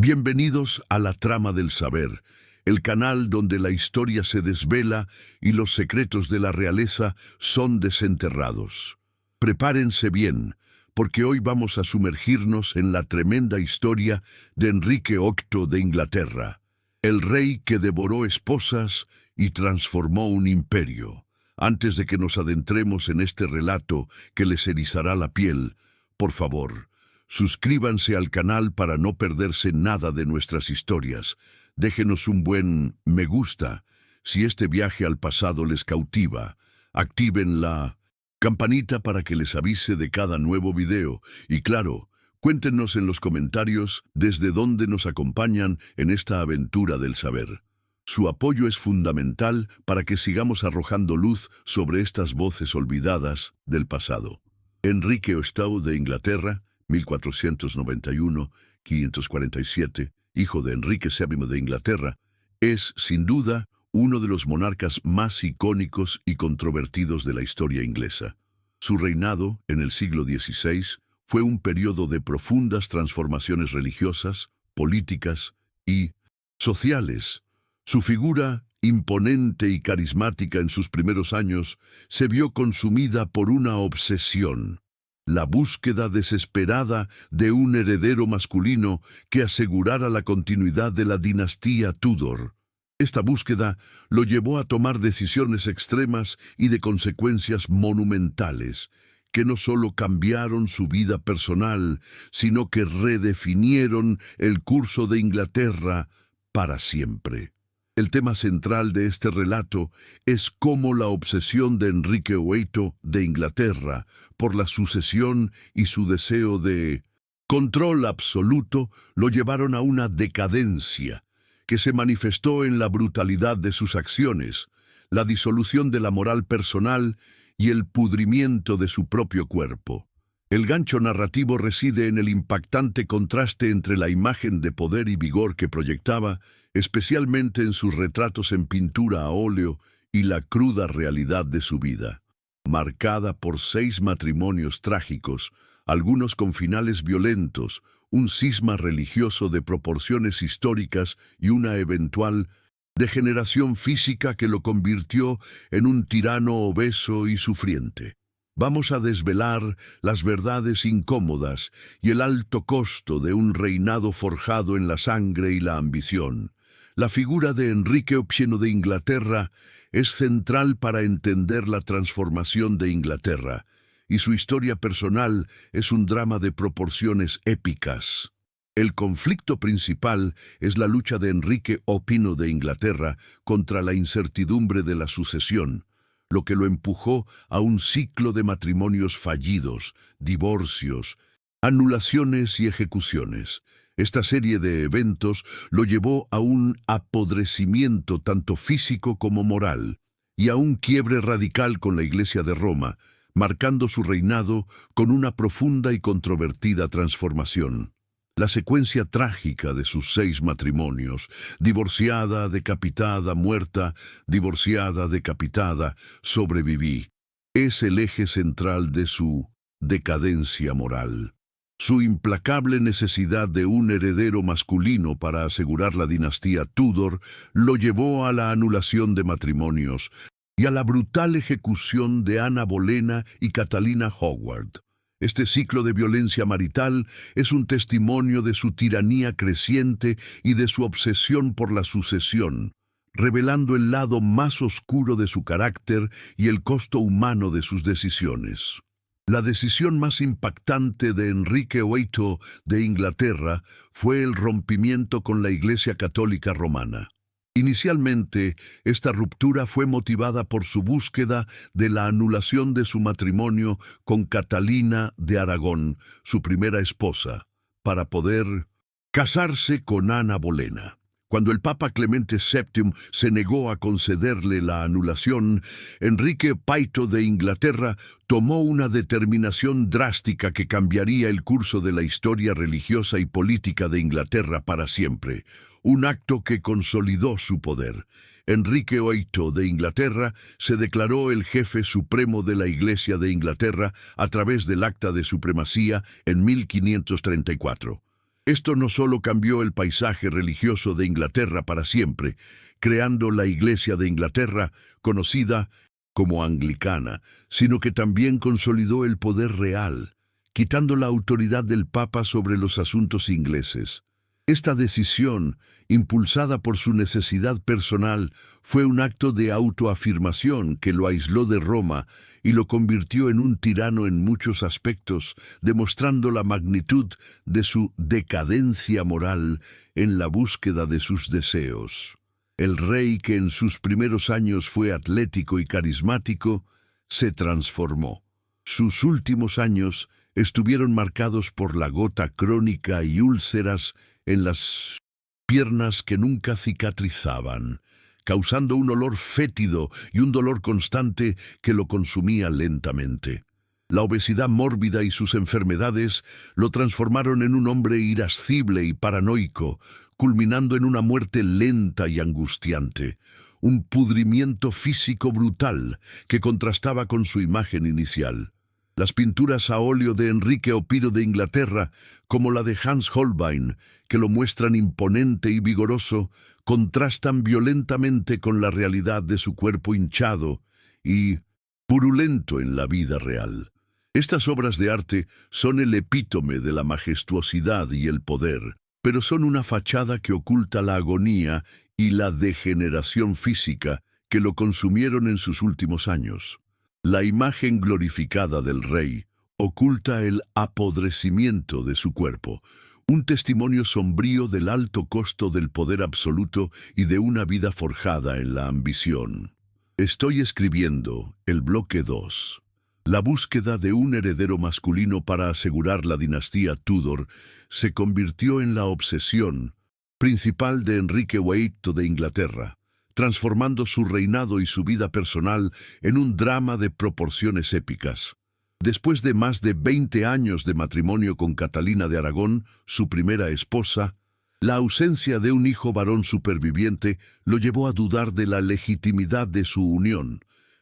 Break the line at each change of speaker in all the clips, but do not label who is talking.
Bienvenidos a La Trama del Saber, el canal donde la historia se desvela y los secretos de la realeza son desenterrados. Prepárense bien, porque hoy vamos a sumergirnos en la tremenda historia de Enrique VIII de Inglaterra, el rey que devoró esposas y transformó un imperio. Antes de que nos adentremos en este relato que les erizará la piel, por favor, suscríbanse al canal para no perderse nada de nuestras historias. Déjenos un buen me gusta si este viaje al pasado les cautiva. Activen la campanita para que les avise de cada nuevo video. Y claro, cuéntenos en los comentarios desde dónde nos acompañan en esta aventura del saber. Su apoyo es fundamental para que sigamos arrojando luz sobre estas voces olvidadas del pasado. Enrique VIII de Inglaterra, 1491-547, hijo de Enrique VII de Inglaterra, es, sin duda, uno de los monarcas más icónicos y controvertidos de la historia inglesa. Su reinado, en el siglo XVI, fue un periodo de profundas transformaciones religiosas, políticas y sociales. Su figura, imponente y carismática en sus primeros años, se vio consumida por una obsesión: la búsqueda desesperada de un heredero masculino que asegurara la continuidad de la dinastía Tudor. Esta búsqueda lo llevó a tomar decisiones extremas y de consecuencias monumentales, que no solo cambiaron su vida personal, sino que redefinieron el curso de Inglaterra para siempre. El tema central de este relato es cómo la obsesión de Enrique VIII de Inglaterra por la sucesión y su deseo de control absoluto lo llevaron a una decadencia que se manifestó en la brutalidad de sus acciones, la disolución de la moral personal y el pudrimiento de su propio cuerpo. El gancho narrativo reside en el impactante contraste entre la imagen de poder y vigor que proyectaba, especialmente en sus retratos en pintura a óleo, y la cruda realidad de su vida, marcada por 6 matrimonios trágicos, algunos con finales violentos, un cisma religioso de proporciones históricas y una eventual degeneración física que lo convirtió en un tirano obeso y sufriente. Vamos a desvelar las verdades incómodas y el alto costo de un reinado forjado en la sangre y la ambición. La figura de Enrique VIII de Inglaterra es central para entender la transformación de Inglaterra, y su historia personal es un drama de proporciones épicas. El conflicto principal es la lucha de Enrique VIII de Inglaterra contra la incertidumbre de la sucesión, lo que lo empujó a un ciclo de matrimonios fallidos, divorcios, anulaciones y ejecuciones. Esta serie de eventos lo llevó a un apodrecimiento tanto físico como moral, y a un quiebre radical con la Iglesia de Roma, marcando su reinado con una profunda y controvertida transformación. La secuencia trágica de sus 6 matrimonios, divorciada, decapitada, muerta, divorciada, decapitada, sobreviví, es el eje central de su decadencia moral. Su implacable necesidad de un heredero masculino para asegurar la dinastía Tudor lo llevó a la anulación de matrimonios y a la brutal ejecución de Ana Bolena y Catalina Howard. Este ciclo de violencia marital es un testimonio de su tiranía creciente y de su obsesión por la sucesión, revelando el lado más oscuro de su carácter y el costo humano de sus decisiones. La decisión más impactante de Enrique VIII de Inglaterra fue el rompimiento con la Iglesia Católica Romana. Inicialmente, esta ruptura fue motivada por su búsqueda de la anulación de su matrimonio con Catalina de Aragón, su primera esposa, para poder casarse con Ana Bolena. Cuando el Papa Clemente VII se negó a concederle la anulación, Enrique VIII de Inglaterra tomó una determinación drástica que cambiaría el curso de la historia religiosa y política de Inglaterra para siempre, un acto que consolidó su poder. Enrique VIII de Inglaterra se declaró el jefe supremo de la Iglesia de Inglaterra a través del Acta de Supremacía en 1534. Esto no solo cambió el paisaje religioso de Inglaterra para siempre, creando la Iglesia de Inglaterra, conocida como anglicana, sino que también consolidó el poder real, quitando la autoridad del Papa sobre los asuntos ingleses. Esta decisión, impulsada por su necesidad personal, fue un acto de autoafirmación que lo aisló de Roma y lo convirtió en un tirano en muchos aspectos, demostrando la magnitud de su decadencia moral en la búsqueda de sus deseos. El rey, que en sus primeros años fue atlético y carismático, se transformó. Sus últimos años estuvieron marcados por la gota crónica y úlceras en las piernas que nunca cicatrizaban, causando un olor fétido y un dolor constante que lo consumía lentamente. La obesidad mórbida y sus enfermedades lo transformaron en un hombre irascible y paranoico, culminando en una muerte lenta y angustiante, un pudrimiento físico brutal que contrastaba con su imagen inicial. Las pinturas a óleo de Enrique Opiro de Inglaterra, como la de Hans Holbein, que lo muestran imponente y vigoroso, contrastan violentamente con la realidad de su cuerpo hinchado y purulento en la vida real. Estas obras de arte son el epítome de la majestuosidad y el poder, pero son una fachada que oculta la agonía y la degeneración física que lo consumieron en sus últimos años. La imagen glorificada del rey oculta el apodrecimiento de su cuerpo, un testimonio sombrío del alto costo del poder absoluto y de una vida forjada en la ambición. Estoy escribiendo el bloque 2. La búsqueda de un heredero masculino para asegurar la dinastía Tudor se convirtió en la obsesión principal de Enrique VIII de Inglaterra, transformando su reinado y su vida personal en un drama de proporciones épicas. Después de más de 20 años de matrimonio con Catalina de Aragón, su primera esposa, la ausencia de un hijo varón superviviente lo llevó a dudar de la legitimidad de su unión,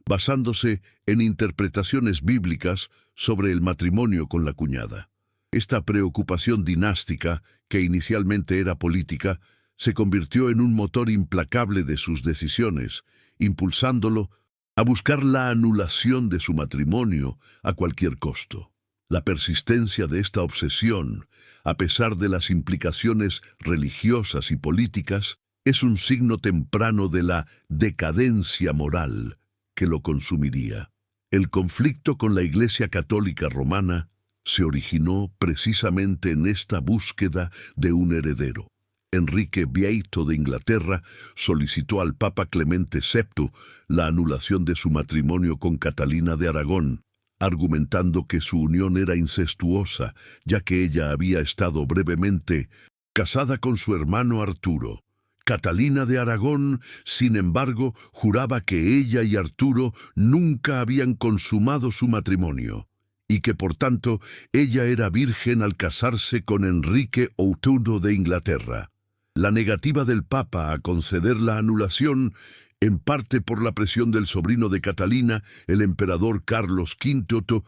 basándose en interpretaciones bíblicas sobre el matrimonio con la cuñada. Esta preocupación dinástica, que inicialmente era política, se convirtió en un motor implacable de sus decisiones, impulsándolo a buscar la anulación de su matrimonio a cualquier costo. La persistencia de esta obsesión, a pesar de las implicaciones religiosas y políticas, es un signo temprano de la decadencia moral que lo consumiría. El conflicto con la Iglesia Católica Romana se originó precisamente en esta búsqueda de un heredero. Enrique VIII de Inglaterra solicitó al Papa Clemente VII la anulación de su matrimonio con Catalina de Aragón, argumentando que su unión era incestuosa, ya que ella había estado brevemente casada con su hermano Arturo. Catalina de Aragón, sin embargo, juraba que ella y Arturo nunca habían consumado su matrimonio, y que por tanto ella era virgen al casarse con Enrique VIII de Inglaterra. La negativa del Papa a conceder la anulación, en parte por la presión del sobrino de Catalina, el emperador Carlos V,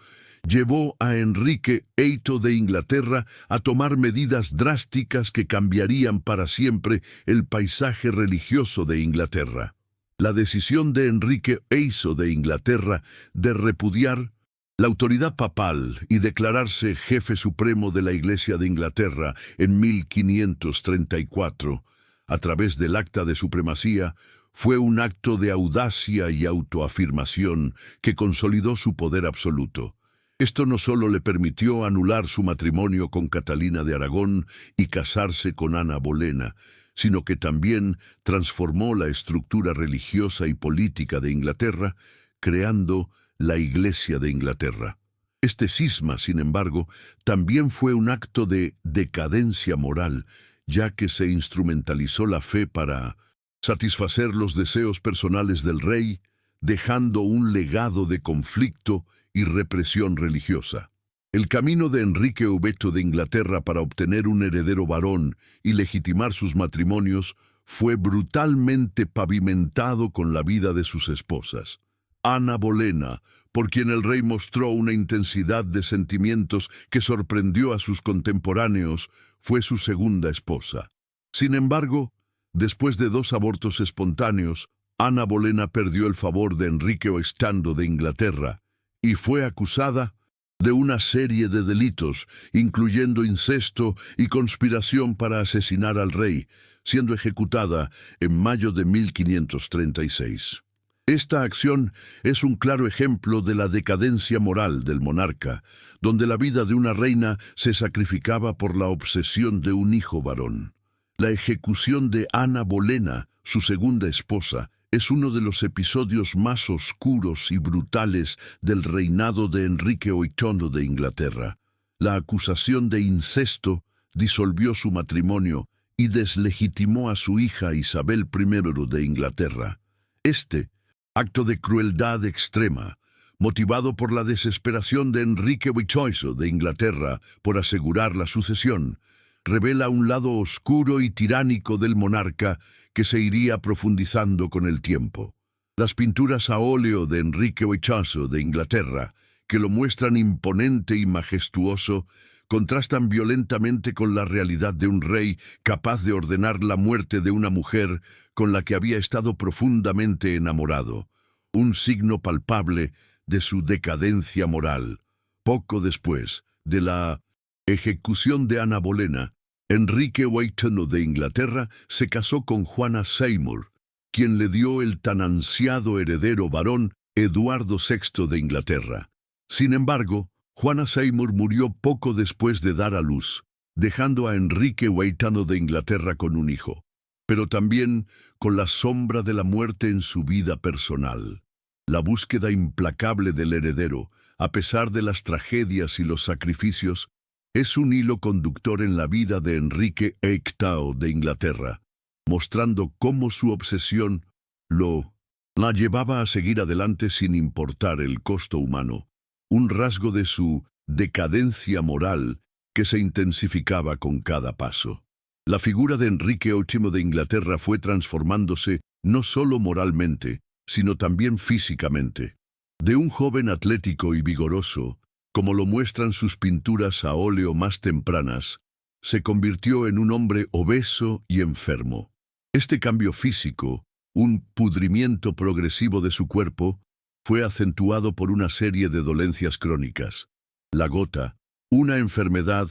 llevó a Enrique VIII de Inglaterra a tomar medidas drásticas que cambiarían para siempre el paisaje religioso de Inglaterra. La decisión de Enrique VIII de Inglaterra de repudiar la autoridad papal y declararse jefe supremo de la Iglesia de Inglaterra en 1534, a través del Acta de Supremacía, fue un acto de audacia y autoafirmación que consolidó su poder absoluto. Esto no solo le permitió anular su matrimonio con Catalina de Aragón y casarse con Ana Bolena, sino que también transformó la estructura religiosa y política de Inglaterra, creando la Iglesia de Inglaterra. Este cisma, sin embargo, también fue un acto de decadencia moral, ya que se instrumentalizó la fe para satisfacer los deseos personales del rey, dejando un legado de conflicto y represión religiosa. El camino de Enrique VIII de Inglaterra para obtener un heredero varón y legitimar sus matrimonios fue brutalmente pavimentado con la vida de sus esposas. Ana Bolena, por quien el rey mostró una intensidad de sentimientos que sorprendió a sus contemporáneos, fue su segunda esposa. Sin embargo, después de 2 abortos espontáneos, Ana Bolena perdió el favor de Enrique VIII de Inglaterra y fue acusada de una serie de delitos, incluyendo incesto y conspiración para asesinar al rey, siendo ejecutada en mayo de 1536. Esta acción es un claro ejemplo de la decadencia moral del monarca, donde la vida de una reina se sacrificaba por la obsesión de un hijo varón. La ejecución de Ana Bolena, su segunda esposa, es uno de los episodios más oscuros y brutales del reinado de Enrique VIII de Inglaterra. La acusación de incesto disolvió su matrimonio y deslegitimó a su hija Isabel I de Inglaterra. Este acto de crueldad extrema, motivado por la desesperación de Enrique VIII de Inglaterra por asegurar la sucesión, revela un lado oscuro y tiránico del monarca que se iría profundizando con el tiempo. Las pinturas a óleo de Enrique VIII de Inglaterra, que lo muestran imponente y majestuoso, contrastan violentamente con la realidad de un rey capaz de ordenar la muerte de una mujer con la que había estado profundamente enamorado, un signo palpable de su decadencia moral. Poco después de la ejecución de Ana Bolena, Enrique VIII de Inglaterra se casó con Juana Seymour, quien le dio el tan ansiado heredero varón Eduardo VI de Inglaterra. Sin embargo, Juana Seymour murió poco después de dar a luz, dejando a Enrique VIII de Inglaterra con un hijo, pero también con la sombra de la muerte en su vida personal. La búsqueda implacable del heredero, a pesar de las tragedias y los sacrificios, es un hilo conductor en la vida de Enrique VIII de Inglaterra, mostrando cómo su obsesión la llevaba a seguir adelante sin importar el costo humano, un rasgo de su decadencia moral que se intensificaba con cada paso. La figura de Enrique VIII de Inglaterra fue transformándose no solo moralmente, sino también físicamente. De un joven atlético y vigoroso, como lo muestran sus pinturas a óleo más tempranas, se convirtió en un hombre obeso y enfermo. Este cambio físico, un pudrimiento progresivo de su cuerpo, fue acentuado por una serie de dolencias crónicas. La gota, una enfermedad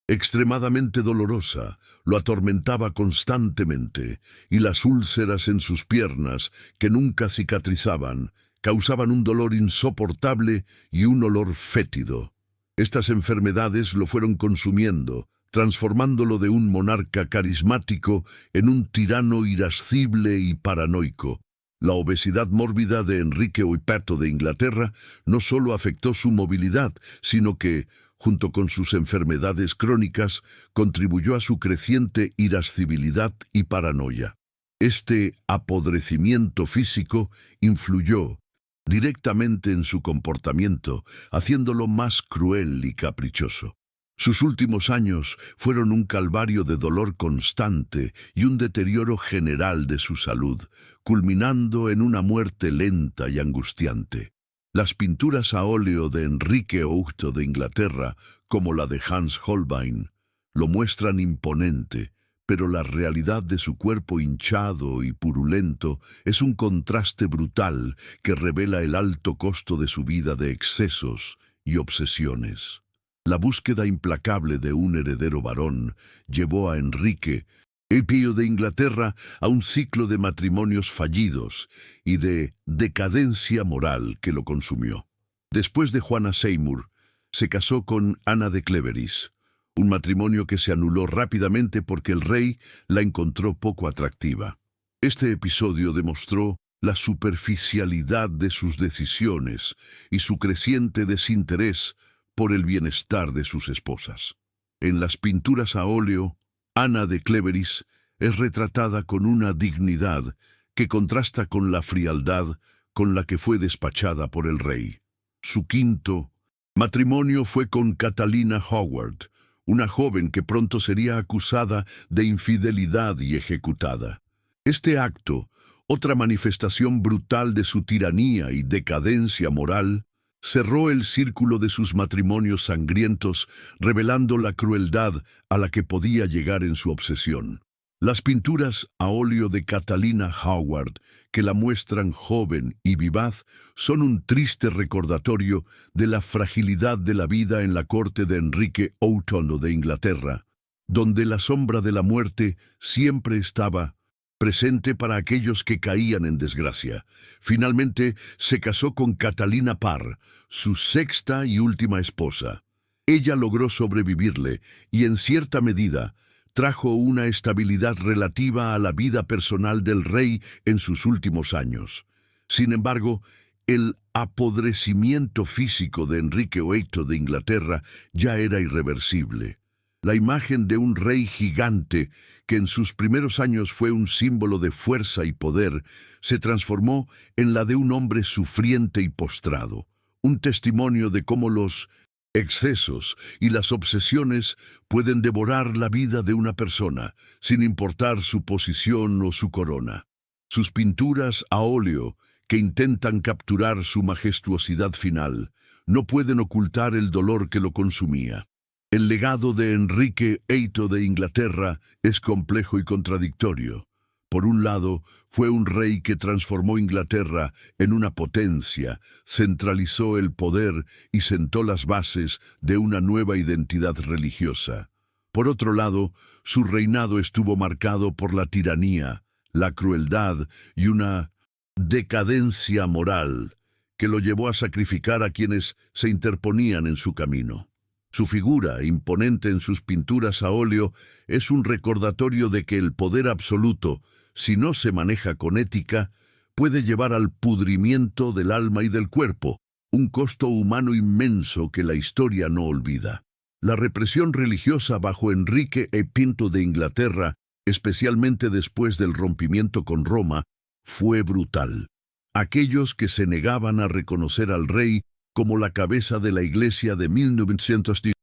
extremadamente dolorosa, lo atormentaba constantemente, y las úlceras en sus piernas, que nunca cicatrizaban, causaban un dolor insoportable y un olor fétido. Estas enfermedades lo fueron consumiendo, transformándolo de un monarca carismático en un tirano irascible y paranoico. La obesidad mórbida de Enrique VIII de Inglaterra no solo afectó su movilidad, sino que, junto con sus enfermedades crónicas, contribuyó a su creciente irascibilidad y paranoia. Este apodrecimiento físico influyó directamente en su comportamiento, haciéndolo más cruel y caprichoso. Sus últimos años fueron un calvario de dolor constante y un deterioro general de su salud, culminando en una muerte lenta y angustiante. Las pinturas a óleo de Enrique VIII de Inglaterra, como la de Hans Holbein, lo muestran imponente, pero la realidad de su cuerpo hinchado y purulento es un contraste brutal que revela el alto costo de su vida de excesos y obsesiones. La búsqueda implacable de un heredero varón llevó a Enrique VIII de Inglaterra a un ciclo de matrimonios fallidos y de decadencia moral que lo consumió. Después de Juana Seymour, se casó con Ana de Cleveris, un matrimonio que se anuló rápidamente porque el rey la encontró poco atractiva. Este episodio demostró la superficialidad de sus decisiones y su creciente desinterés por el bienestar de sus esposas. En las pinturas a óleo, Ana de Cleveris es retratada con una dignidad que contrasta con la frialdad con la que fue despachada por el rey. Su quinto matrimonio fue con Catalina Howard, una joven que pronto sería acusada de infidelidad y ejecutada. Este acto, Otra manifestación brutal de su tiranía y decadencia moral cerró el círculo de sus matrimonios sangrientos, revelando la crueldad a la que podía llegar en su obsesión. Las pinturas a óleo de Catalina Howard, que la muestran joven y vivaz, son un triste recordatorio de la fragilidad de la vida en la corte de Enrique VIII de Inglaterra, donde la sombra de la muerte siempre estaba presente para aquellos que caían en desgracia. Finalmente se casó con Catalina Parr, su sexta y última esposa. Ella logró sobrevivirle y, en cierta medida, trajo una estabilidad relativa a la vida personal del rey en sus últimos años. Sin embargo, el apodrecimiento físico de Enrique VIII de Inglaterra ya era irreversible. La imagen de un rey gigante, que en sus primeros años fue un símbolo de fuerza y poder, se transformó en la de un hombre sufriente y postrado, un testimonio de cómo los excesos y las obsesiones pueden devorar la vida de una persona, sin importar su posición o su corona. Sus pinturas a óleo, que intentan capturar su majestuosidad final, no pueden ocultar el dolor que lo consumía. El legado de Enrique VIII de Inglaterra es complejo y contradictorio. Por un lado, fue un rey que transformó Inglaterra en una potencia, centralizó el poder y sentó las bases de una nueva identidad religiosa. Por otro lado, su reinado estuvo marcado por la tiranía, la crueldad y una decadencia moral que lo llevó a sacrificar a quienes se interponían en su camino. Su figura, imponente en sus pinturas a óleo, es un recordatorio de que el poder absoluto, si no se maneja con ética, puede llevar al pudrimiento del alma y del cuerpo, un costo humano inmenso que la historia no olvida. La represión religiosa bajo Enrique V de Inglaterra, especialmente después del rompimiento con Roma, fue brutal. Aquellos que se negaban a reconocer al rey como la cabeza de la Iglesia de 1900 de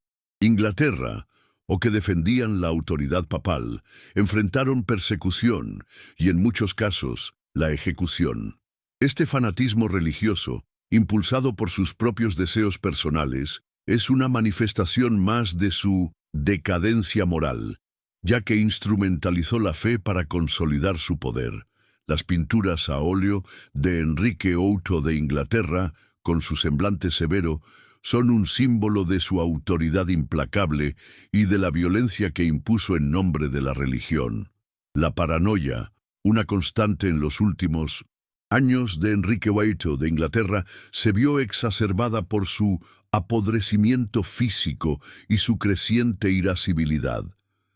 Inglaterra, o que defendían la autoridad papal, enfrentaron persecución y, en muchos casos, la ejecución. Este fanatismo religioso, impulsado por sus propios deseos personales, es una manifestación más de su decadencia moral, ya que instrumentalizó la fe para consolidar su poder. Las pinturas a óleo de Enrique VIII de Inglaterra, con su semblante severo, son un símbolo de su autoridad implacable y de la violencia que impuso en nombre de la religión. La paranoia, una constante en los últimos años de Enrique VIII de Inglaterra, se vio exacerbada por su apodrecimiento físico y su creciente irascibilidad.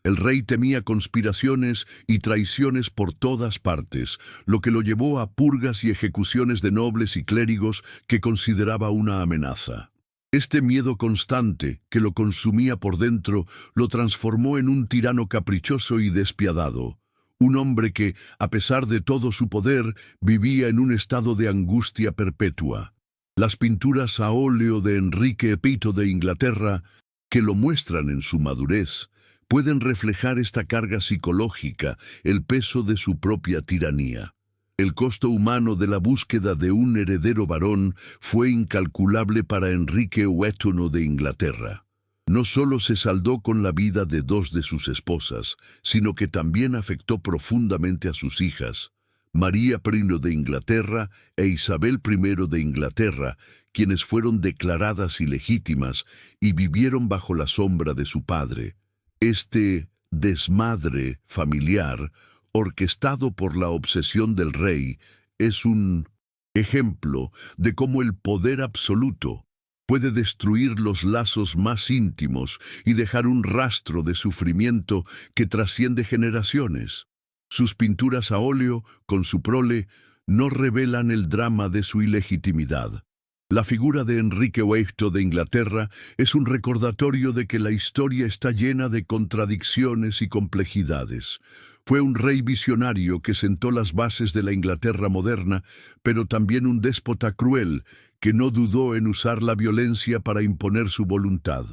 El rey temía conspiraciones y traiciones por todas partes, lo que lo llevó a purgas y ejecuciones de nobles y clérigos que consideraba una amenaza. Este miedo constante, que lo consumía por dentro, lo transformó en un tirano caprichoso y despiadado. Un hombre que, a pesar de todo su poder, vivía en un estado de angustia perpetua. Las pinturas a óleo de Enrique V de Inglaterra, que lo muestran en su madurez, pueden reflejar esta carga psicológica, el peso de su propia tiranía. El costo humano de la búsqueda de un heredero varón fue incalculable para Enrique VIII de Inglaterra. No solo se saldó con la vida de dos de sus esposas, sino que también afectó profundamente a sus hijas, María I de Inglaterra e Isabel I de Inglaterra, quienes fueron declaradas ilegítimas y vivieron bajo la sombra de su padre. Este desmadre familiar, orquestado por la obsesión del rey, es un ejemplo de cómo el poder absoluto puede destruir los lazos más íntimos y dejar un rastro de sufrimiento que trasciende generaciones. Sus pinturas a óleo, con su prole, no revelan el drama de su ilegitimidad. La figura de Enrique VIII de Inglaterra es un recordatorio de que la historia está llena de contradicciones y complejidades. Fue un rey visionario que sentó las bases de la Inglaterra moderna, pero también un déspota cruel que no dudó en usar la violencia para imponer su voluntad.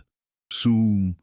Su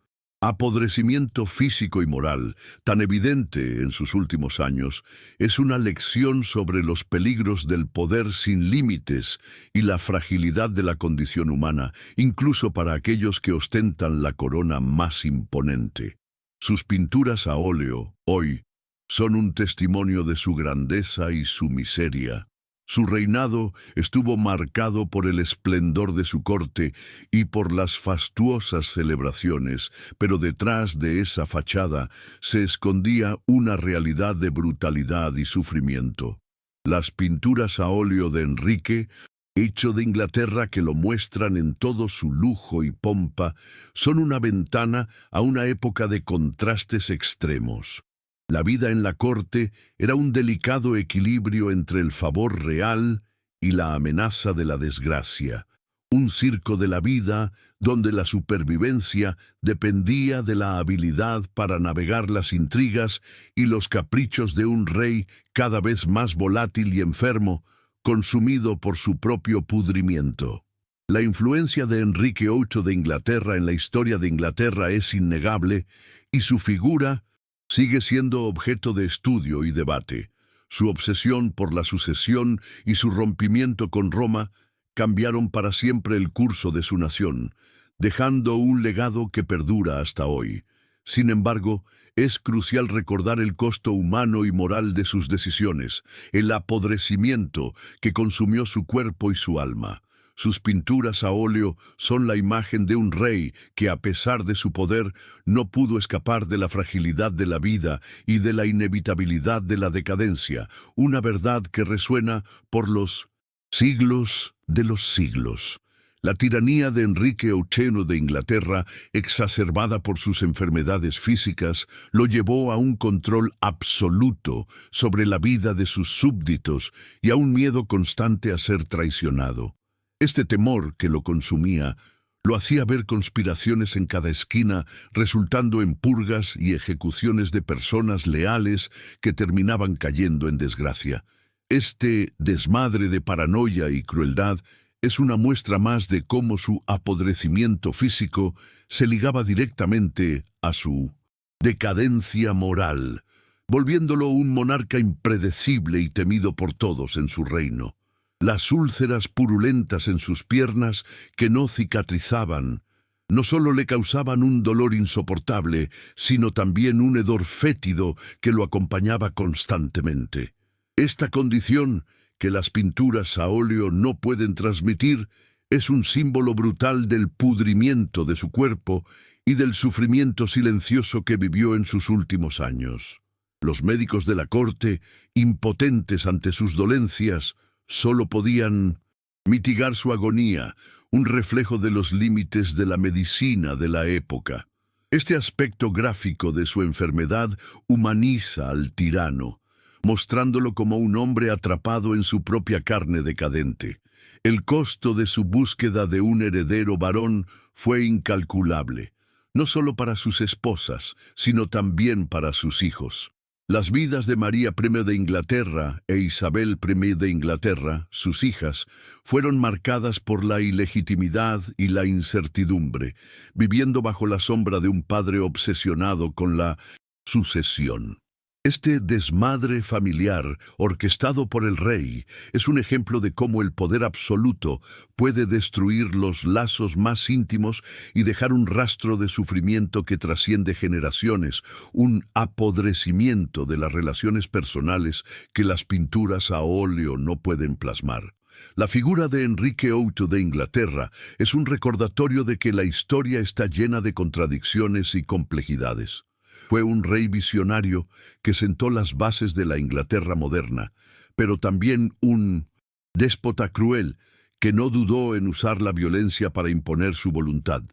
apodrecimiento físico y moral, tan evidente en sus últimos años, es una lección sobre los peligros del poder sin límites y la fragilidad de la condición humana, incluso para aquellos que ostentan la corona más imponente. Sus pinturas a óleo, hoy, son un testimonio de su grandeza y su miseria. Su reinado estuvo marcado por el esplendor de su corte y por las fastuosas celebraciones, pero detrás de esa fachada se escondía una realidad de brutalidad y sufrimiento. Las pinturas a óleo de Enrique, hecho de Inglaterra, que lo muestran en todo su lujo y pompa, son una ventana a una época de contrastes extremos. La vida en la corte era un delicado equilibrio entre el favor real y la amenaza de la desgracia, un circo de la vida donde la supervivencia dependía de la habilidad para navegar las intrigas y los caprichos de un rey cada vez más volátil y enfermo, consumido por su propio pudrimiento. La influencia de Enrique VIII de Inglaterra en la historia de Inglaterra es innegable, y su figura sigue siendo objeto de estudio y debate. Su obsesión por la sucesión y su rompimiento con Roma cambiaron para siempre el curso de su nación, dejando un legado que perdura hasta hoy. Sin embargo, es crucial recordar el costo humano y moral de sus decisiones, el apodrecimiento que consumió su cuerpo y su alma. Sus pinturas a óleo son la imagen de un rey que, a pesar de su poder, no pudo escapar de la fragilidad de la vida y de la inevitabilidad de la decadencia, una verdad que resuena por los siglos de los siglos. La tiranía de Enrique VIII de Inglaterra, exacerbada por sus enfermedades físicas, lo llevó a un control absoluto sobre la vida de sus súbditos y a un miedo constante a ser traicionado. Este temor que lo consumía lo hacía ver conspiraciones en cada esquina, resultando en purgas y ejecuciones de personas leales que terminaban cayendo en desgracia. Este desmadre de paranoia y crueldad es una muestra más de cómo su apodrecimiento físico se ligaba directamente a su decadencia moral, volviéndolo un monarca impredecible y temido por todos en su reino. Las úlceras purulentas en sus piernas, que no cicatrizaban, no solo le causaban un dolor insoportable, sino también un hedor fétido que lo acompañaba constantemente. Esta condición, que las pinturas a óleo no pueden transmitir, es un símbolo brutal del pudrimiento de su cuerpo y del sufrimiento silencioso que vivió en sus últimos años. Los médicos de la corte, impotentes ante sus dolencias, solo podían mitigar su agonía, un reflejo de los límites de la medicina de la época. Este aspecto gráfico de su enfermedad humaniza al tirano, mostrándolo como un hombre atrapado en su propia carne decadente. El costo de su búsqueda de un heredero varón fue incalculable, no solo para sus esposas, sino también para sus hijos. Las vidas de María I de Inglaterra e Isabel I de Inglaterra, sus hijas, fueron marcadas por la ilegitimidad y la incertidumbre, viviendo bajo la sombra de un padre obsesionado con la sucesión. Este desmadre familiar, orquestado por el rey, es un ejemplo de cómo el poder absoluto puede destruir los lazos más íntimos y dejar un rastro de sufrimiento que trasciende generaciones, un apodrecimiento de las relaciones personales que las pinturas a óleo no pueden plasmar. La figura de Enrique VIII de Inglaterra es un recordatorio de que la historia está llena de contradicciones y complejidades. Fue un rey visionario que sentó las bases de la Inglaterra moderna, pero también un déspota cruel que no dudó en usar la violencia para imponer su voluntad.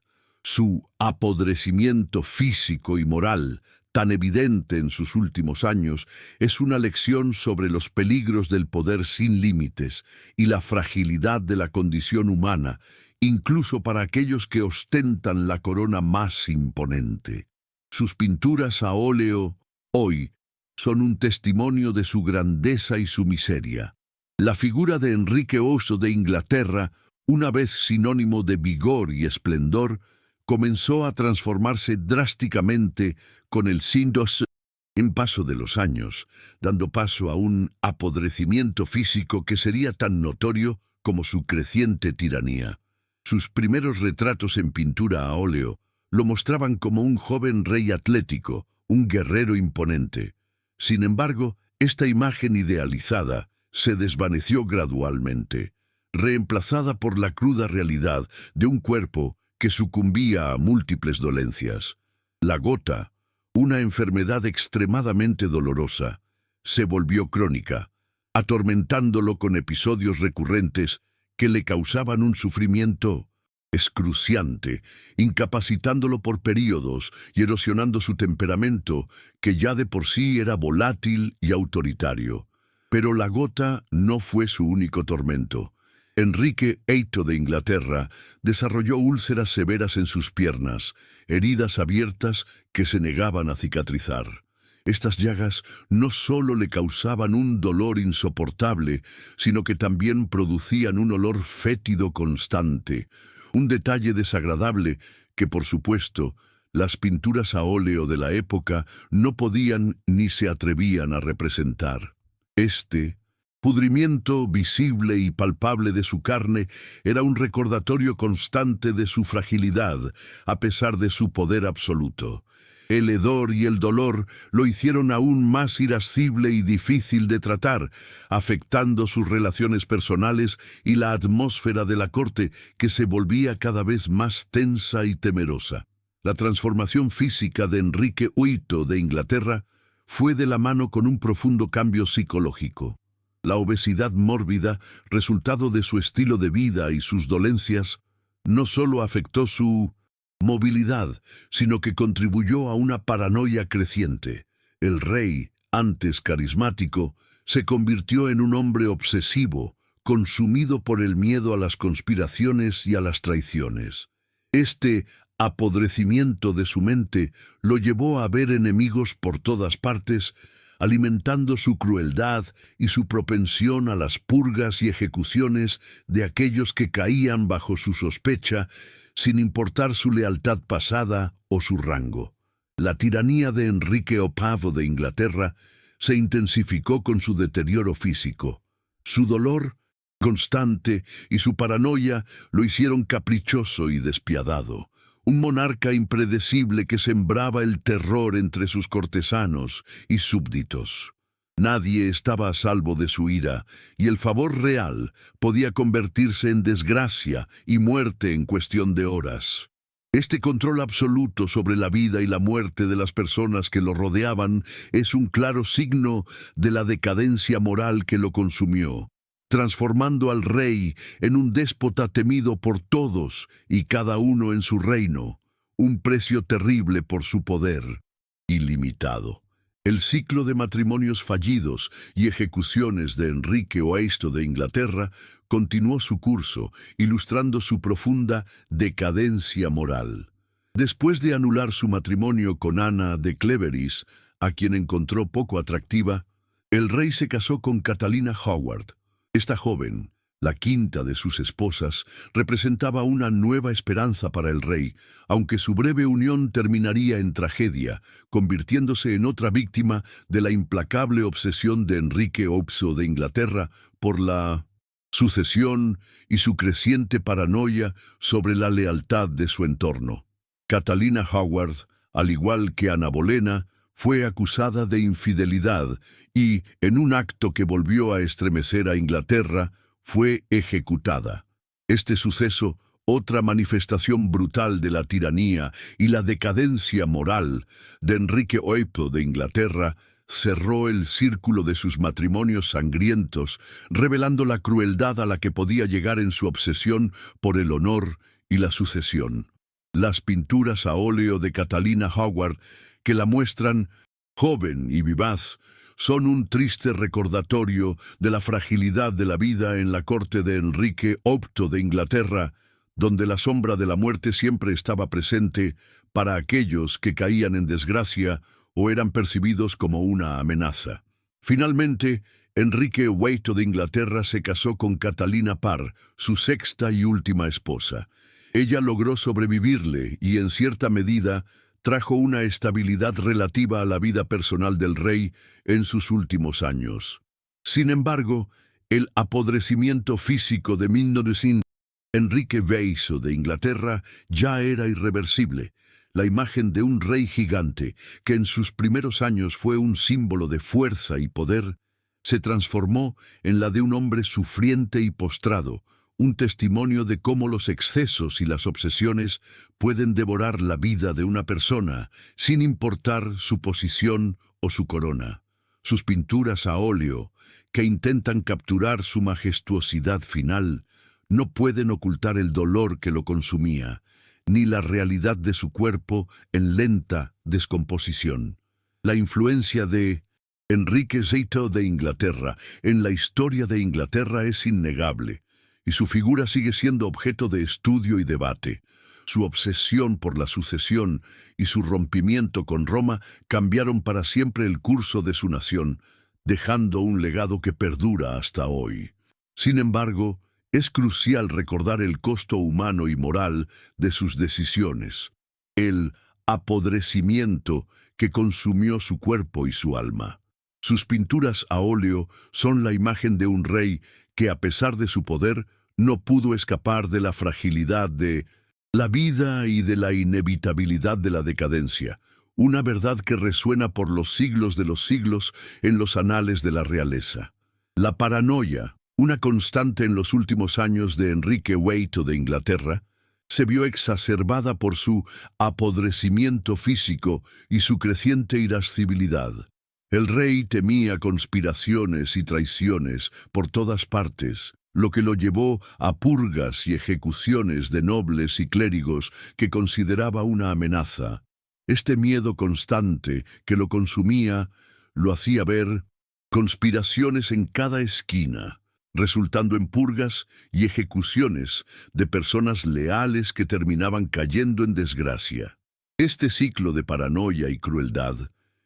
Su apodrecimiento físico y moral, tan evidente en sus últimos años, es una lección sobre los peligros del poder sin límites y la fragilidad de la condición humana, incluso para aquellos que ostentan la corona más imponente. Sus pinturas a óleo, hoy, son un testimonio de su grandeza y su miseria. La figura de Enrique VIII de Inglaterra, una vez sinónimo de vigor y esplendor, comenzó a transformarse drásticamente con el síndrome en paso de los años, dando paso a un apodrecimiento físico que sería tan notorio como su creciente tiranía. Sus primeros retratos en pintura a óleo lo mostraban como un joven rey atlético, un guerrero imponente. Sin embargo, esta imagen idealizada se desvaneció gradualmente, reemplazada por la cruda realidad de un cuerpo que sucumbía a múltiples dolencias. La gota, una enfermedad extremadamente dolorosa, se volvió crónica, atormentándolo con episodios recurrentes que le causaban un sufrimiento excruciante, incapacitándolo por períodos y erosionando su temperamento, que ya de por sí era volátil y autoritario. Pero la gota no fue su único tormento. Enrique VIII de Inglaterra desarrolló úlceras severas en sus piernas, heridas abiertas que se negaban a cicatrizar. Estas llagas no solo le causaban un dolor insoportable, sino que también producían un olor fétido constante, un detalle desagradable que, por supuesto, las pinturas a óleo de la época no podían ni se atrevían a representar. Este pudrimiento visible y palpable de su carne era un recordatorio constante de su fragilidad, a pesar de su poder absoluto. El hedor y el dolor lo hicieron aún más irascible y difícil de tratar, afectando sus relaciones personales y la atmósfera de la corte, que se volvía cada vez más tensa y temerosa. La transformación física de Enrique VIII de Inglaterra fue de la mano con un profundo cambio psicológico. La obesidad mórbida, resultado de su estilo de vida y sus dolencias, no solo afectó su movilidad, sino que contribuyó a una paranoia creciente. El rey, antes carismático, se convirtió en un hombre obsesivo, consumido por el miedo a las conspiraciones y a las traiciones. Este apodrecimiento de su mente lo llevó a ver enemigos por todas partes, alimentando su crueldad y su propensión a las purgas y ejecuciones de aquellos que caían bajo su sospecha, sin importar su lealtad pasada o su rango. La tiranía de Enrique VIII de Inglaterra se intensificó con su deterioro físico. Su dolor constante y su paranoia lo hicieron caprichoso y despiadado. Un monarca impredecible que sembraba el terror entre sus cortesanos y súbditos. Nadie estaba a salvo de su ira, y el favor real podía convertirse en desgracia y muerte en cuestión de horas. Este control absoluto sobre la vida y la muerte de las personas que lo rodeaban es un claro signo de la decadencia moral que lo consumió, transformando al rey en un déspota temido por todos y cada uno en su reino, un precio terrible por su poder ilimitado. El ciclo de matrimonios fallidos y ejecuciones de Enrique VIII de Inglaterra continuó su curso, ilustrando su profunda decadencia moral. Después de anular su matrimonio con Ana de Cleveris, a quien encontró poco atractiva, el rey se casó con Catalina Howard. Esta joven, la quinta de sus esposas, representaba una nueva esperanza para el rey, aunque su breve unión terminaría en tragedia, convirtiéndose en otra víctima de la implacable obsesión de Enrique VIII de Inglaterra por la sucesión y su creciente paranoia sobre la lealtad de su entorno. Catalina Howard, al igual que Ana Bolena, fue acusada de infidelidad y, en un acto que volvió a estremecer a Inglaterra, fue ejecutada. Este suceso, otra manifestación brutal de la tiranía y la decadencia moral de Enrique VIII de Inglaterra, cerró el círculo de sus matrimonios sangrientos, revelando la crueldad a la que podía llegar en su obsesión por el honor y la sucesión. Las pinturas a óleo de Catalina Howard, que la muestran joven y vivaz, son un triste recordatorio de la fragilidad de la vida en la corte de Enrique VIII de Inglaterra, donde la sombra de la muerte siempre estaba presente para aquellos que caían en desgracia o eran percibidos como una amenaza. Finalmente, Enrique VIII de Inglaterra se casó con Catalina Parr, su sexta y última esposa. Ella logró sobrevivirle y, en cierta medida, trajo una estabilidad relativa a la vida personal del rey en sus últimos años. Sin embargo, el apodrecimiento físico de 1900 Enrique VI de Inglaterra ya era irreversible. La imagen de un rey gigante, que en sus primeros años fue un símbolo de fuerza y poder, se transformó en la de un hombre sufriente y postrado, un testimonio de cómo los excesos y las obsesiones pueden devorar la vida de una persona, sin importar su posición o su corona. Sus pinturas a óleo, que intentan capturar su majestuosidad final, no pueden ocultar el dolor que lo consumía, ni la realidad de su cuerpo en lenta descomposición. La influencia de Enrique VI de Inglaterra en la historia de Inglaterra es innegable, y su figura sigue siendo objeto de estudio y debate. Su obsesión por la sucesión y su rompimiento con Roma cambiaron para siempre el curso de su nación, dejando un legado que perdura hasta hoy. Sin embargo, es crucial recordar el costo humano y moral de sus decisiones, el apodrecimiento que consumió su cuerpo y su alma. Sus pinturas a óleo son la imagen de un rey que, a pesar de su poder, no pudo escapar de la fragilidad de la vida y de la inevitabilidad de la decadencia, una verdad que resuena por los siglos de los siglos en los anales de la realeza. La paranoia, una constante en los últimos años de Enrique VIII de Inglaterra, se vio exacerbada por su apodrecimiento físico y su creciente irascibilidad. El rey temía conspiraciones y traiciones por todas partes, lo que lo llevó a purgas y ejecuciones de nobles y clérigos que consideraba una amenaza. Este miedo constante que lo consumía lo hacía ver conspiraciones en cada esquina, resultando en purgas y ejecuciones de personas leales que terminaban cayendo en desgracia. Este ciclo de paranoia y crueldad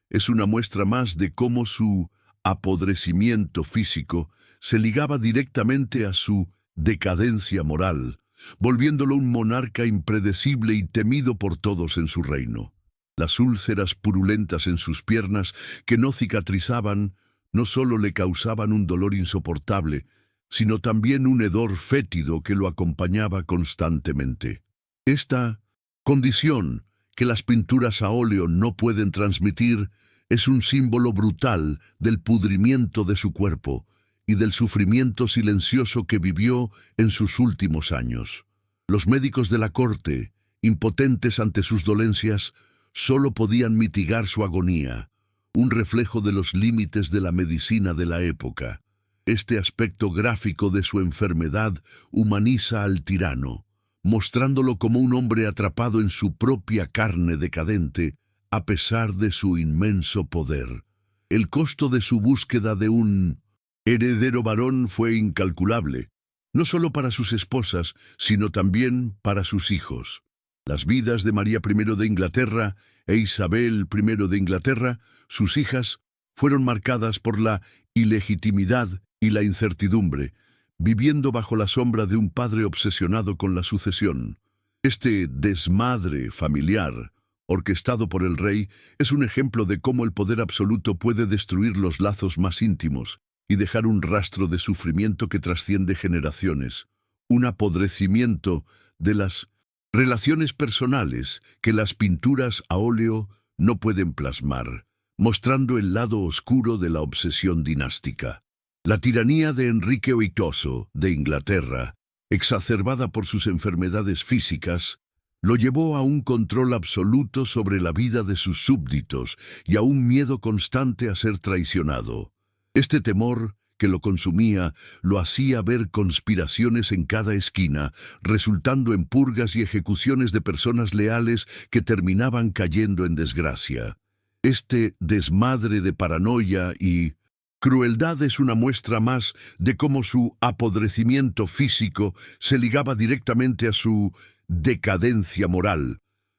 es una muestra más de cómo su apodrecimiento físico se ligaba directamente a su decadencia moral, volviéndolo un monarca impredecible y temido por todos en su reino. Las úlceras purulentas en sus piernas, que no cicatrizaban, no solo le causaban un dolor insoportable, sino también un hedor fétido que lo acompañaba constantemente. Esta condición, que las pinturas a óleo no pueden transmitir, es un símbolo brutal del pudrimiento de su cuerpo y del sufrimiento silencioso que vivió en sus últimos años. Los médicos de la corte, impotentes ante sus dolencias, solo podían mitigar su agonía, un reflejo de los límites de la medicina de la época. Este aspecto gráfico de su enfermedad humaniza al tirano, mostrándolo como un hombre atrapado en su propia carne decadente, a pesar de su inmenso poder. El costo de su búsqueda de un heredero varón fue incalculable, no solo para sus esposas, sino también para sus hijos. Las vidas de María I de Inglaterra e Isabel I de Inglaterra, sus hijas, fueron marcadas por la ilegitimidad y la incertidumbre, viviendo bajo la sombra de un padre obsesionado con la sucesión. Este desmadre familiar, orquestado por el rey, es un ejemplo de cómo el poder absoluto puede destruir los lazos más íntimos y dejar un rastro de sufrimiento que trasciende generaciones, un apodrecimiento de las relaciones personales que las pinturas a óleo no pueden plasmar, mostrando el lado oscuro de la obsesión dinástica. La tiranía de Enrique VIII de Inglaterra, exacerbada por sus enfermedades físicas, lo llevó a un control absoluto sobre la vida de sus súbditos y a un miedo constante a ser traicionado. Este temor que lo consumía lo hacía ver conspiraciones en cada esquina, resultando en purgas y ejecuciones de personas leales que terminaban cayendo en desgracia. Este desmadre de paranoia y crueldad es una muestra más de cómo su apodrecimiento físico se ligaba directamente a su decadencia moral,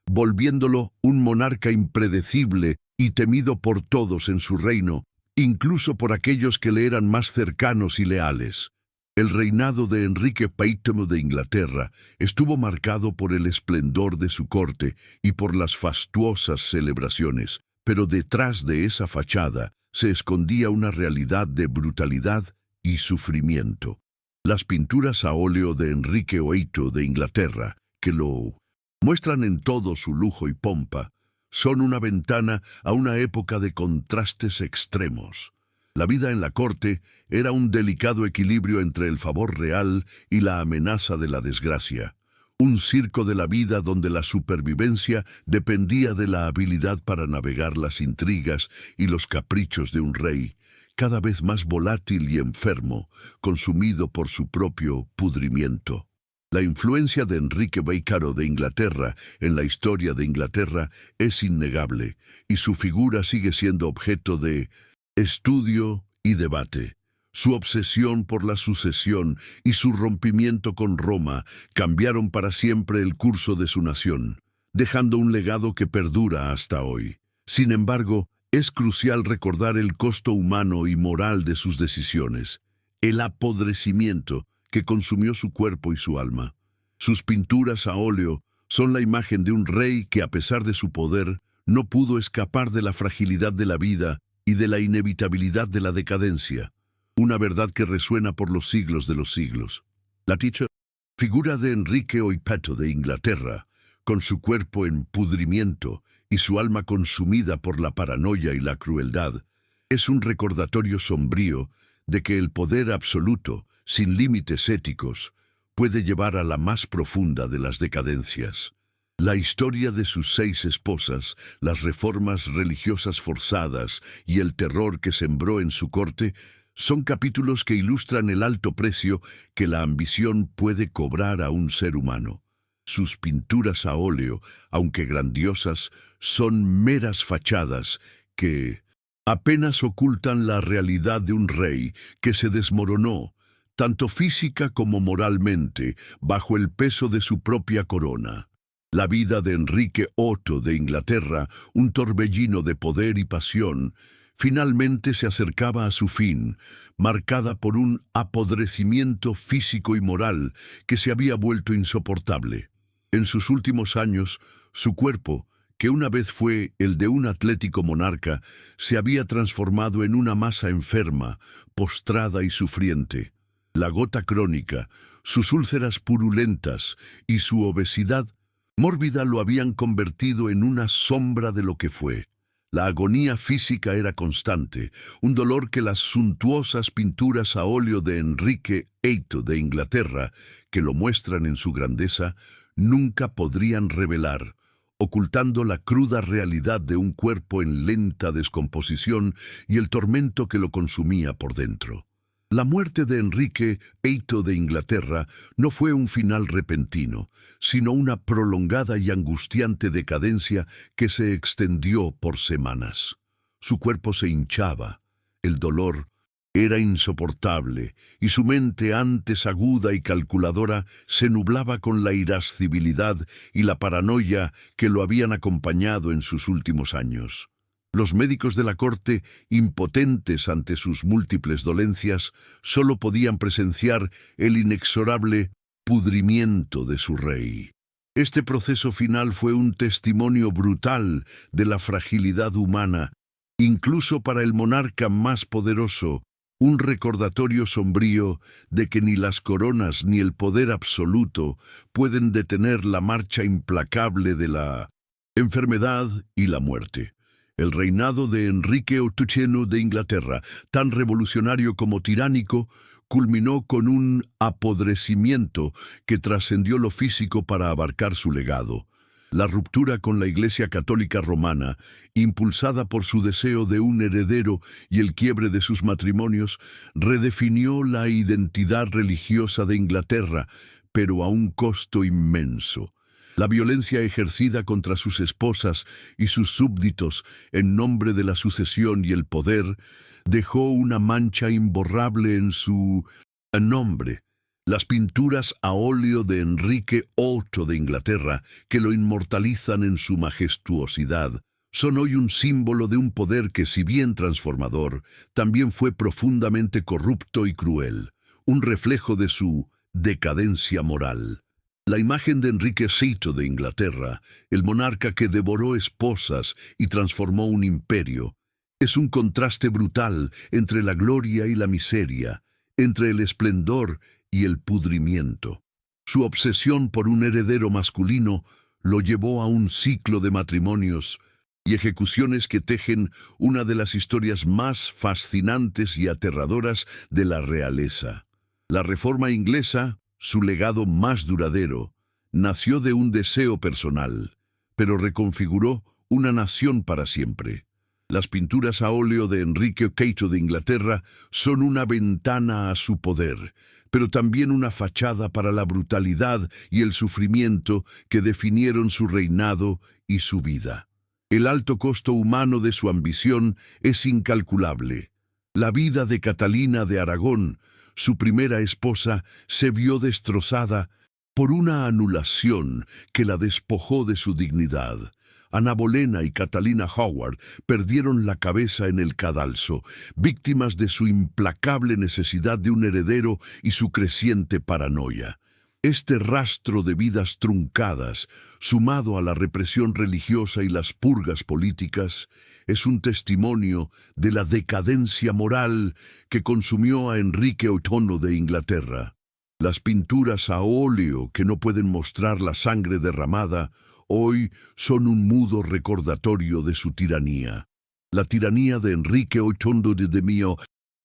volviéndolo un monarca impredecible y temido por todos en su reino, incluso por aquellos que le eran más cercanos y leales. El reinado de Enrique VIII de Inglaterra estuvo marcado por el esplendor de su corte y por las fastuosas celebraciones, pero detrás de esa fachada se escondía una realidad de brutalidad y sufrimiento. Las pinturas a óleo de Enrique VIII de Inglaterra, que lo muestran en todo su lujo y pompa, son una ventana a una época de contrastes extremos. La vida en la corte era un delicado equilibrio entre el favor real y la amenaza de la desgracia. Un circo de la vida donde la supervivencia dependía de la habilidad para navegar las intrigas y los caprichos de un rey, cada vez más volátil y enfermo, consumido por su propio pudrimiento. La influencia de Enrique VIII de Inglaterra en la historia de Inglaterra es innegable, y su figura sigue siendo objeto de estudio y debate. Su obsesión por la sucesión y su rompimiento con Roma cambiaron para siempre el curso de su nación, dejando un legado que perdura hasta hoy. Sin embargo, es crucial recordar el costo humano y moral de sus decisiones, el apodrecimiento que consumió su cuerpo y su alma. Sus pinturas a óleo son la imagen de un rey que, a pesar de su poder, no pudo escapar de la fragilidad de la vida y de la inevitabilidad de la decadencia, una verdad que resuena por los siglos de los siglos. La dicha figura de Enrique VIII de Inglaterra, con su cuerpo en pudrimiento y su alma consumida por la paranoia y la crueldad, es un recordatorio sombrío de que el poder absoluto, sin límites éticos, puede llevar a la más profunda de las decadencias. La historia de sus 6 esposas, las reformas religiosas forzadas y el terror que sembró en su corte son capítulos que ilustran el alto precio que la ambición puede cobrar a un ser humano. Sus pinturas a óleo, aunque grandiosas, son meras fachadas que apenas ocultan la realidad de un rey que se desmoronó, tanto física como moralmente, bajo el peso de su propia corona. La vida de Enrique VIII de Inglaterra, un torbellino de poder y pasión, finalmente se acercaba a su fin, marcada por un apodrecimiento físico y moral que se había vuelto insoportable. En sus últimos años, su cuerpo, que una vez fue el de un atlético monarca, se había transformado en una masa enferma, postrada y sufriente. La gota crónica, sus úlceras purulentas y su obesidad mórbida lo habían convertido en una sombra de lo que fue. La agonía física era constante, un dolor que las suntuosas pinturas a óleo de Enrique VIII de Inglaterra, que lo muestran en su grandeza, nunca podrían revelar, ocultando la cruda realidad de un cuerpo en lenta descomposición y el tormento que lo consumía por dentro. La muerte de Enrique VIII de Inglaterra no fue un final repentino, sino una prolongada y angustiante decadencia que se extendió por semanas. Su cuerpo se hinchaba, el dolor era insoportable, y su mente, antes aguda y calculadora, se nublaba con la irascibilidad y la paranoia que lo habían acompañado en sus últimos años. Los médicos de la corte, impotentes ante sus múltiples dolencias, solo podían presenciar el inexorable pudrimiento de su rey. Este proceso final fue un testimonio brutal de la fragilidad humana, incluso para el monarca más poderoso, un recordatorio sombrío de que ni las coronas ni el poder absoluto pueden detener la marcha implacable de la enfermedad y la muerte. El reinado de Enrique VIII de Inglaterra, tan revolucionario como tiránico, culminó con un apodrecimiento que trascendió lo físico para abarcar su legado. La ruptura con la Iglesia Católica Romana, impulsada por su deseo de un heredero y el quiebre de sus matrimonios, redefinió la identidad religiosa de Inglaterra, pero a un costo inmenso. La violencia ejercida contra sus esposas y sus súbditos en nombre de la sucesión y el poder dejó una mancha imborrable en su nombre. Las pinturas a óleo de Enrique VIII de Inglaterra, que lo inmortalizan en su majestuosidad, son hoy un símbolo de un poder que, si bien transformador, también fue profundamente corrupto y cruel. un reflejo de su decadencia moral. La imagen de Enrique VI de Inglaterra, el monarca que devoró esposas y transformó un imperio, es un contraste brutal entre la gloria y la miseria, entre el esplendor y el pudrimiento. Su obsesión por un heredero masculino lo llevó a un ciclo de matrimonios y ejecuciones que tejen una de las historias más fascinantes y aterradoras de la realeza. La Reforma inglesa, su legado más duradero, nació de un deseo personal, pero reconfiguró una nación para siempre. Las pinturas a óleo de Enrique VI de Inglaterra son una ventana a su poder, pero también una fachada para la brutalidad y el sufrimiento que definieron su reinado y su vida. El alto costo humano de su ambición es incalculable. La vida de Catalina de Aragón, su primera esposa, se vio destrozada por una anulación que la despojó de su dignidad. Ana Bolena y Catalina Howard perdieron la cabeza en el cadalso, víctimas de su implacable necesidad de un heredero y su creciente paranoia. Este rastro de vidas truncadas, sumado a la represión religiosa y las purgas políticas, es un testimonio de la decadencia moral que consumió a Enrique VIII de Inglaterra. Las pinturas a óleo que no pueden mostrar la sangre derramada hoy son un mudo recordatorio de su tiranía. La tiranía de Enrique VIII de Mío.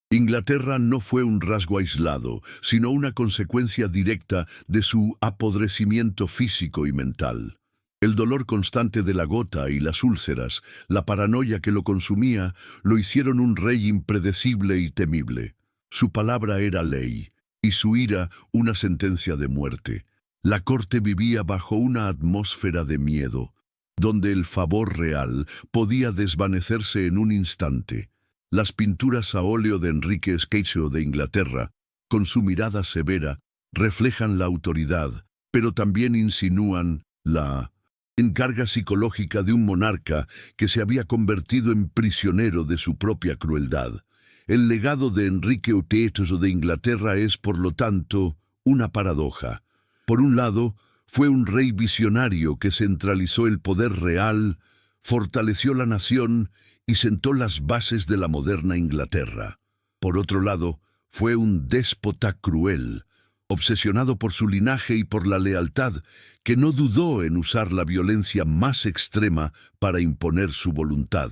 Inglaterra no fue un rasgo aislado, sino una consecuencia directa de su apodrecimiento físico y mental. El dolor constante de la gota y las úlceras, la paranoia que lo consumía, lo hicieron un rey impredecible y temible. Su palabra era ley, y su ira una sentencia de muerte. La corte vivía bajo una atmósfera de miedo, donde el favor real podía desvanecerse en un instante. Las pinturas a óleo de Enrique VIII de Inglaterra, con su mirada severa, reflejan la autoridad, pero también insinúan la encarga psicológica de un monarca que se había convertido en prisionero de su propia crueldad. El legado de Enrique VIII de Inglaterra es, por lo tanto, una paradoja. Por un lado, fue un rey visionario que centralizó el poder real, fortaleció la nación y sentó las bases de la moderna Inglaterra. Por otro lado, fue un déspota cruel, obsesionado por su linaje y por la lealtad, que no dudó en usar la violencia más extrema para imponer su voluntad.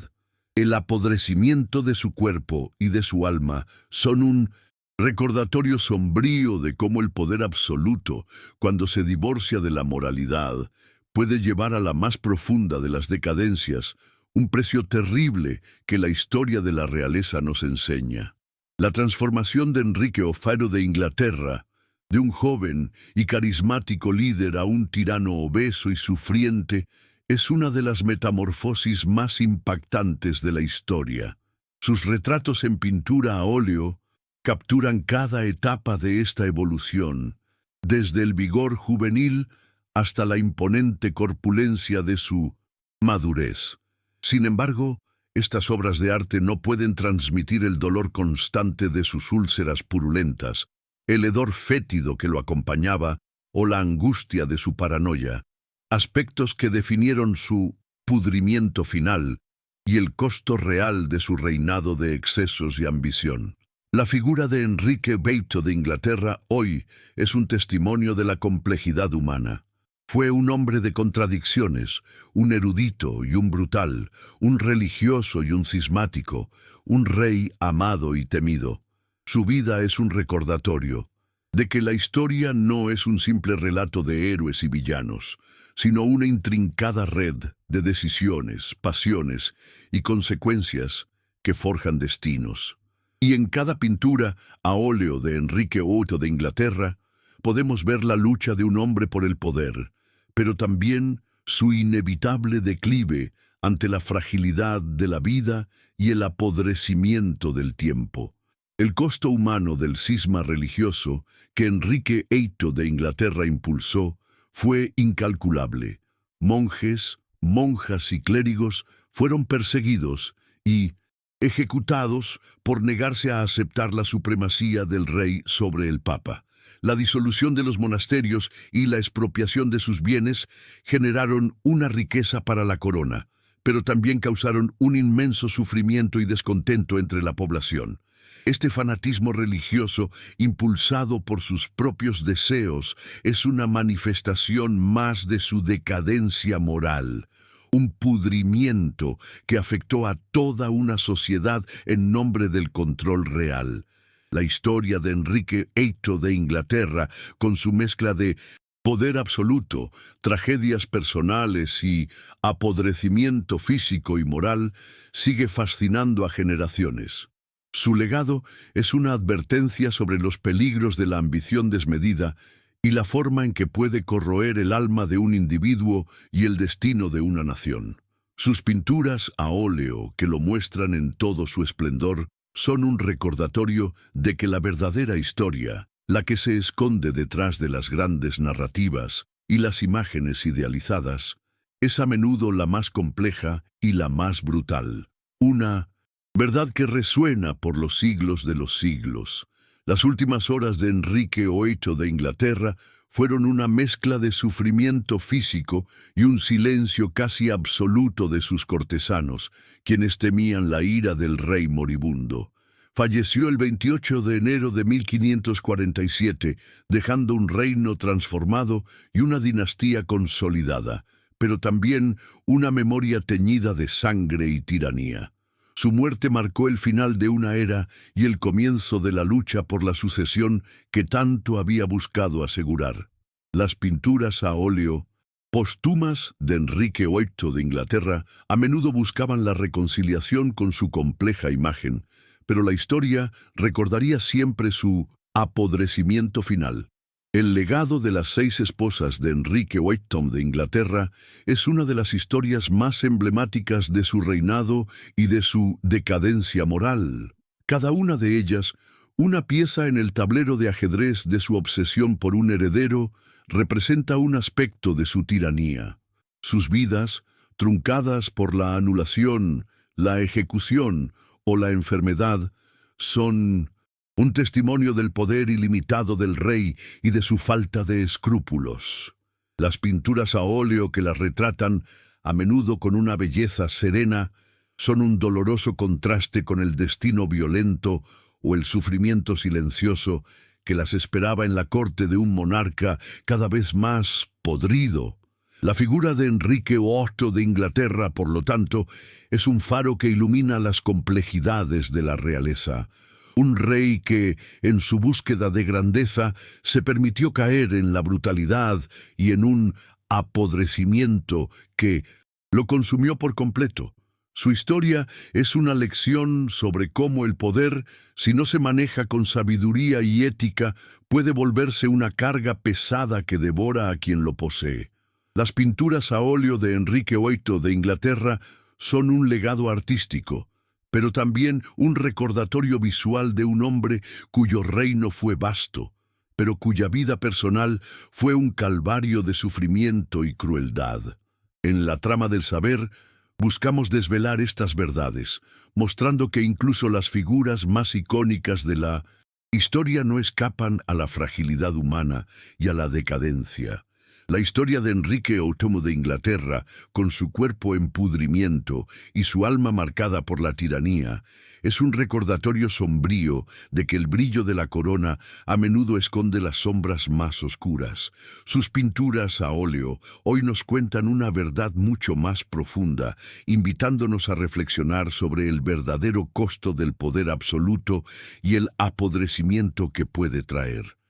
El apodrecimiento de su cuerpo y de su alma son un recordatorio sombrío de cómo el poder absoluto, cuando se divorcia de la moralidad, puede llevar a la más profunda de las decadencias, un precio terrible que la historia de la realeza nos enseña. La transformación de Enrique VIII de Inglaterra, de un joven y carismático líder a un tirano obeso y sufriente, es una de las metamorfosis más impactantes de la historia. Sus retratos en pintura a óleo capturan cada etapa de esta evolución, desde el vigor juvenil hasta la imponente corpulencia de su madurez. Sin embargo, estas obras de arte no pueden transmitir el dolor constante de sus úlceras purulentas, el hedor fétido que lo acompañaba o la angustia de su paranoia, aspectos que definieron su pudrimiento final y el costo real de su reinado de excesos y ambición. La figura de Enrique VIII de Inglaterra hoy es un testimonio de la complejidad humana. Fue un hombre de contradicciones, un erudito y un brutal, un religioso y un cismático, un rey amado y temido. Su vida es un recordatorio de que la historia no es un simple relato de héroes y villanos, sino una intrincada red de decisiones, pasiones y consecuencias que forjan destinos. Y en cada pintura a óleo de Enrique VIII de Inglaterra podemos ver la lucha de un hombre por el poder, pero también su inevitable declive ante la fragilidad de la vida y el apodrecimiento del tiempo. El costo humano del cisma religioso que Enrique VIII de Inglaterra impulsó fue incalculable. Monjes, monjas y clérigos fueron perseguidos y ejecutados por negarse a aceptar la supremacía del rey sobre el papa. La disolución de los monasterios y la expropiación de sus bienes generaron una riqueza para la corona, pero también causaron un inmenso sufrimiento y descontento entre la población. Este fanatismo religioso, impulsado por sus propios deseos, es una manifestación más de su decadencia moral, un pudrimiento que afectó a toda una sociedad en nombre del control real. La historia de Enrique VIII de Inglaterra, con su mezcla de poder absoluto, tragedias personales y apodrecimiento físico y moral, sigue fascinando a generaciones. Su legado es una advertencia sobre los peligros de la ambición desmedida y la forma en que puede corroer el alma de un individuo y el destino de una nación. Sus pinturas a óleo, que lo muestran en todo su esplendor, son un recordatorio de que la verdadera historia, la que se esconde detrás de las grandes narrativas y las imágenes idealizadas, es a menudo la más compleja y la más brutal. Una verdad que resuena por los siglos de los siglos. Las últimas horas de Enrique VIII de Inglaterra fueron una mezcla de sufrimiento físico y un silencio casi absoluto de sus cortesanos, quienes temían la ira del rey moribundo. Falleció el 28 de enero de 1547, dejando un reino transformado y una dinastía consolidada, pero también una memoria teñida de sangre y tiranía. Su muerte marcó el final de una era y el comienzo de la lucha por la sucesión que tanto había buscado asegurar. Las pinturas a óleo póstumas de Enrique VIII de Inglaterra a menudo buscaban la reconciliación con su compleja imagen, pero la historia recordaría siempre su apodrecimiento final. El legado de las 6 esposas de Enrique VIII de Inglaterra es una de las historias más emblemáticas de su reinado y de su decadencia moral. Cada una de ellas, una pieza en el tablero de ajedrez de su obsesión por un heredero, representa un aspecto de su tiranía. Sus vidas, truncadas por la anulación, la ejecución o la enfermedad, son un testimonio del poder ilimitado del rey y de su falta de escrúpulos. Las pinturas a óleo que las retratan, a menudo con una belleza serena, son un doloroso contraste con el destino violento o el sufrimiento silencioso que las esperaba en la corte de un monarca cada vez más podrido. La figura de Enrique VIII de Inglaterra, por lo tanto, es un faro que ilumina las complejidades de la realeza. Un rey que, en su búsqueda de grandeza, se permitió caer en la brutalidad y en un apodrecimiento que lo consumió por completo. Su historia es una lección sobre cómo el poder, si no se maneja con sabiduría y ética, puede volverse una carga pesada que devora a quien lo posee. Las pinturas a óleo de Enrique VIII de Inglaterra son un legado artístico, pero también un recordatorio visual de un hombre cuyo reino fue vasto, pero cuya vida personal fue un calvario de sufrimiento y crueldad. En la trama del saber, buscamos desvelar estas verdades, mostrando que incluso las figuras más icónicas de la historia no escapan a la fragilidad humana y a la decadencia. La historia de Enrique VIII de Inglaterra, con su cuerpo en pudrimiento y su alma marcada por la tiranía, es un recordatorio sombrío de que el brillo de la corona a menudo esconde las sombras más oscuras. Sus pinturas a óleo hoy nos cuentan una verdad mucho más profunda, invitándonos a reflexionar sobre el verdadero costo del poder absoluto y el apodrecimiento que puede traer.